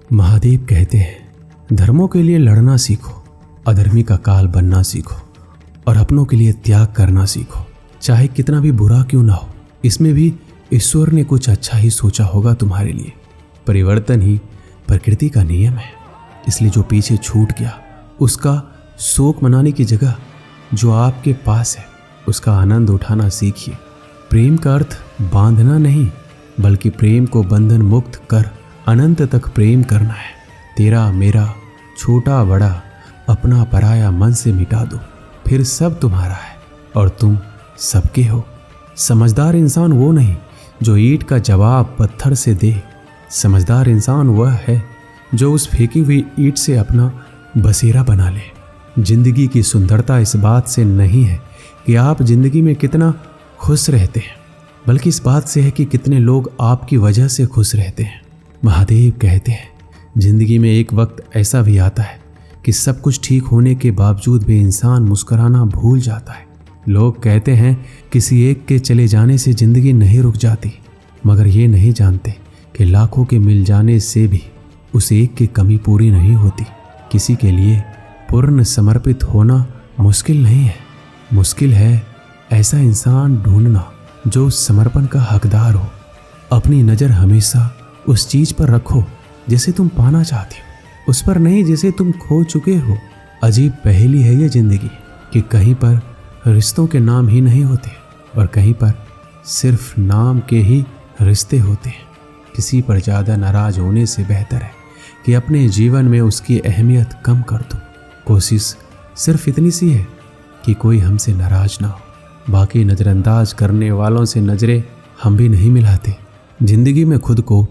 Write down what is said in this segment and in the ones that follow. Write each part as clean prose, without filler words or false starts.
महादेव कहते हैं, धर्मों के लिए लड़ना सीखो, अधर्मी का काल बनना सीखो और अपनों के लिए त्याग करना सीखो। चाहे कितना भी बुरा क्यों ना हो, इसमें भी ईश्वर ने कुछ अच्छा ही सोचा होगा तुम्हारे लिए। परिवर्तन ही प्रकृति का नियम है, इसलिए जो पीछे छूट गया उसका शोक मनाने की जगह जो आपके पास है उसका आनंद उठाना सीखिए। प्रेम का अर्थ बांधना नहीं, बल्कि प्रेम को बंधन मुक्त कर अनंत तक प्रेम करना है। तेरा मेरा, छोटा बड़ा, अपना पराया मन से मिटा दो, फिर सब तुम्हारा है और तुम सबके हो। समझदार इंसान वो नहीं जो ईंट का जवाब पत्थर से दे, समझदार इंसान वह है जो उस फेंकी हुई ईंट से अपना बसेरा बना ले। जिंदगी की सुंदरता इस बात से नहीं है कि आप जिंदगी में कितना खुश रहते हैं, बल्कि इस बात से है कि कितने लोग आपकी वजह से खुश रहते हैं। महादेव कहते हैं, जिंदगी में एक वक्त ऐसा भी आता है कि सब कुछ ठीक होने के बावजूद भी इंसान मुस्कुराना भूल जाता है। लोग कहते हैं किसी एक के चले जाने से जिंदगी नहीं रुक जाती, मगर ये नहीं जानते कि लाखों के मिल जाने से भी उस एक की कमी पूरी नहीं होती। किसी के लिए पूर्ण समर्पित होना मुश्किल नहीं है, मुश्किल है ऐसा इंसान ढूंढना जो उस समर्पण का हकदार हो। अपनी नज़र हमेशा उस चीज़ पर रखो जिसे तुम पाना चाहते हो, उस पर नहीं जिसे तुम खो चुके हो। अजीब पहेली है ये जिंदगी कि कहीं पर रिश्तों के नाम ही नहीं होते और कहीं पर सिर्फ नाम के ही रिश्ते होते हैं। किसी पर ज़्यादा नाराज़ होने से बेहतर है कि अपने जीवन में उसकी अहमियत कम कर दो। कोशिश सिर्फ इतनी सी है कि कोई हमसे नाराज़ ना हो। बाकी नज़रअंदाज करने वालों से नज़रें हम भी नहीं मिलाते। ज़िंदगी में खुद को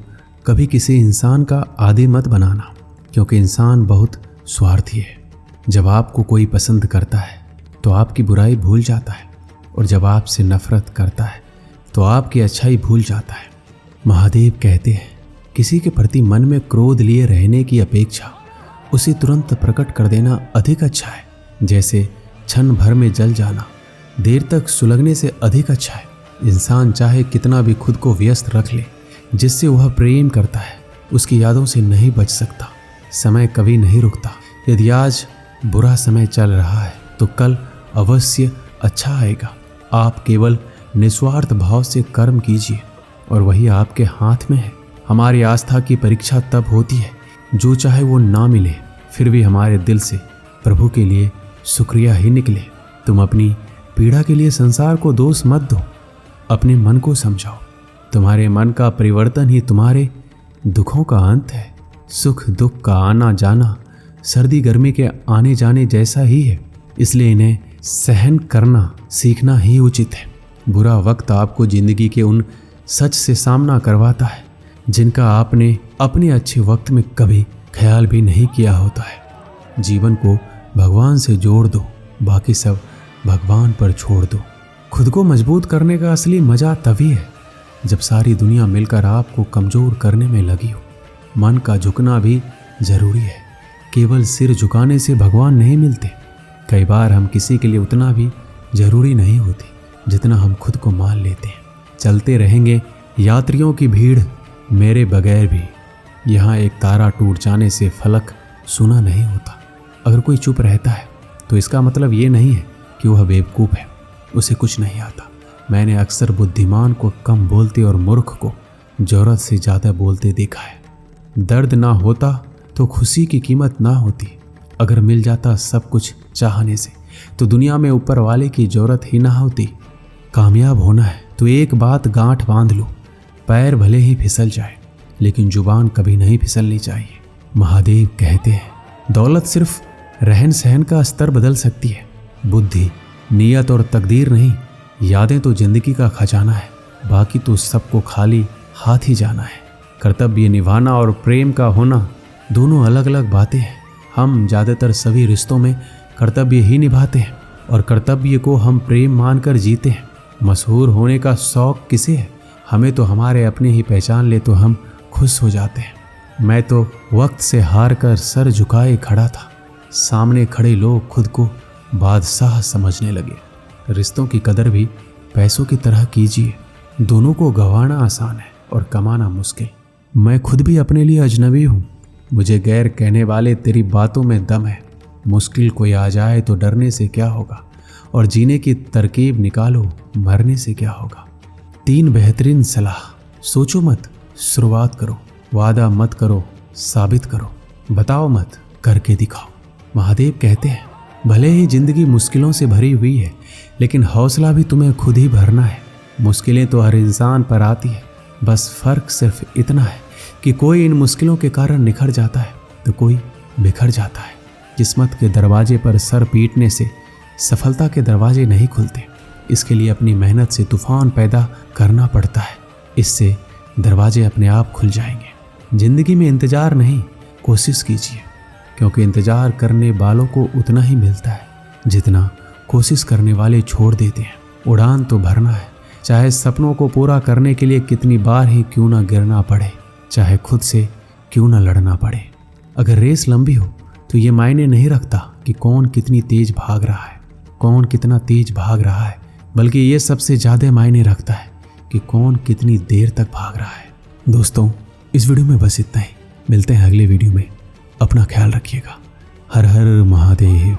कभी किसी इंसान का आदी मत बनाना, क्योंकि इंसान बहुत स्वार्थी है। जब आपको कोई पसंद करता है तो आपकी बुराई भूल जाता है, और जब आपसे नफरत करता है तो आपकी अच्छाई भूल जाता है। महादेव कहते हैं, किसी के प्रति मन में क्रोध लिए रहने की अपेक्षा उसे तुरंत प्रकट कर देना अधिक अच्छा है। जैसे क्षण भर में जल जाना देर तक सुलगने से अधिक अच्छा है। इंसान चाहे कितना भी खुद को व्यस्त रख ले, जिससे वह प्रेम करता है उसकी यादों से नहीं बच सकता। समय कभी नहीं रुकता। यदि आज बुरा समय चल रहा है तो कल अवश्य अच्छा आएगा। आप केवल निस्वार्थ भाव से कर्म कीजिए और वही आपके हाथ में है। हमारी आस्था की परीक्षा तब होती है जो चाहे वो ना मिले, फिर भी हमारे दिल से प्रभु के लिए शुक्रिया ही निकले। तुम अपनी पीड़ा के लिए संसार को दोष मत दो, अपने मन को समझाओ। तुम्हारे मन का परिवर्तन ही तुम्हारे दुखों का अंत है। सुख दुख का आना जाना सर्दी गर्मी के आने जाने जैसा ही है, इसलिए इन्हें सहन करना सीखना ही उचित है। बुरा वक्त आपको जिंदगी के उन सच से सामना करवाता है जिनका आपने अपने अच्छे वक्त में कभी ख्याल भी नहीं किया होता है। जीवन को भगवान से जोड़ दो, बाकी सब भगवान पर छोड़ दो। खुद को मजबूत करने का असली मजा तभी है जब सारी दुनिया मिलकर आपको कमज़ोर करने में लगी हो। मन का झुकना भी ज़रूरी है, केवल सिर झुकाने से भगवान नहीं मिलते। कई बार हम किसी के लिए उतना भी ज़रूरी नहीं होते जितना हम खुद को मान लेते हैं। चलते रहेंगे यात्रियों की भीड़ मेरे बगैर भी। यहाँ एक तारा टूट जाने से फलक सुना नहीं होता। अगर कोई चुप रहता है तो इसका मतलब ये नहीं है कि वह बेवकूफ़ है, उसे कुछ नहीं आता। मैंने अक्सर बुद्धिमान को कम बोलते और मूर्ख को ज़रूरत से ज़्यादा बोलते देखा है। दर्द ना होता तो खुशी की कीमत ना होती। अगर मिल जाता सब कुछ चाहने से तो दुनिया में ऊपर वाले की ज़रूरत ही ना होती। कामयाब होना है तो एक बात गांठ बांध लो, पैर भले ही फिसल जाए लेकिन जुबान कभी नहीं फिसलनी चाहिए। महादेव कहते हैं, दौलत सिर्फ रहन सहन का स्तर बदल सकती है, बुद्धि नीयत और तकदीर नहीं। यादें तो जिंदगी का खजाना है, बाकी तो सबको खाली हाथ ही जाना है। कर्तव्य निभाना और प्रेम का होना दोनों अलग अलग बातें हैं। हम ज़्यादातर सभी रिश्तों में कर्तव्य ही निभाते हैं और कर्तव्य को हम प्रेम मानकर जीते हैं। मशहूर होने का शौक़ किसे है? हमें तो हमारे अपने ही पहचान ले तो हम खुश हो जाते हैं। मैं तो वक्त से हार कर सर झुकाए खड़ा था, सामने खड़े लोग खुद को बादशाह समझने लगे। रिश्तों की कदर भी पैसों की तरह कीजिए, दोनों को गंवाना आसान है और कमाना मुश्किल। मैं खुद भी अपने लिए अजनबी हूँ, मुझे गैर कहने वाले तेरी बातों में दम है। मुश्किल कोई आ जाए तो डरने से क्या होगा, और जीने की तरकीब निकालो, मरने से क्या होगा। 3 बेहतरीन सलाह। सोचो मत, शुरुआत करो। वादा मत करो, साबित करो। बताओ मत, करके दिखाओ। महादेव कहते हैं, भले ही जिंदगी मुश्किलों से भरी हुई है, लेकिन हौसला भी तुम्हें खुद ही भरना है। मुश्किलें तो हर इंसान पर आती है, बस फर्क सिर्फ इतना है कि कोई इन मुश्किलों के कारण निखर जाता है तो कोई बिखर जाता है। किस्मत के दरवाजे पर सर पीटने से सफलता के दरवाजे नहीं खुलते। इसके लिए अपनी मेहनत से तूफान पैदा करना पड़ता है। इससे दरवाजे अपने आप खुल जाएंगे। जिंदगी में इंतजार नहीं, कोशिश कीजिए, क्योंकि इंतजार करने वालों को उतना ही मिलता है जितना कोशिश करने वाले छोड़ देते हैं। उड़ान तो भरना है, चाहे सपनों को पूरा करने के लिए कितनी बार ही क्यों ना गिरना पड़े, चाहे खुद से क्यों ना लड़ना पड़े। अगर रेस लंबी हो तो ये मायने नहीं रखता कि कौन कितनी तेज भाग रहा है, कौन कितना तेज भाग रहा है, बल्कि ये सबसे ज़्यादा मायने रखता है कि कौन कितनी देर तक भाग रहा है। दोस्तों, इस वीडियो में बस इतना ही। मिलते हैं अगले वीडियो में। अपना ख्याल रखिएगा। हर हर महादेव।